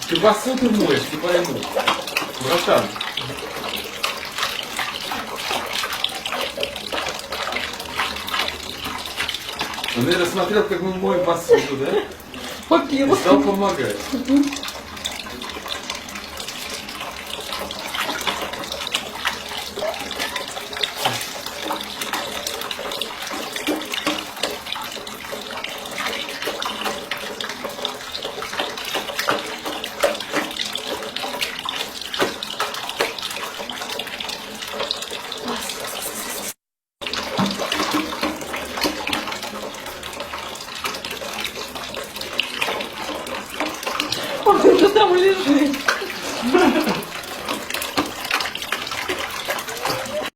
Ты посуду моешь, не пойму. Братан. Он, наверное, смотрел, как мы моем посуду, да? Попила. И стал помогать.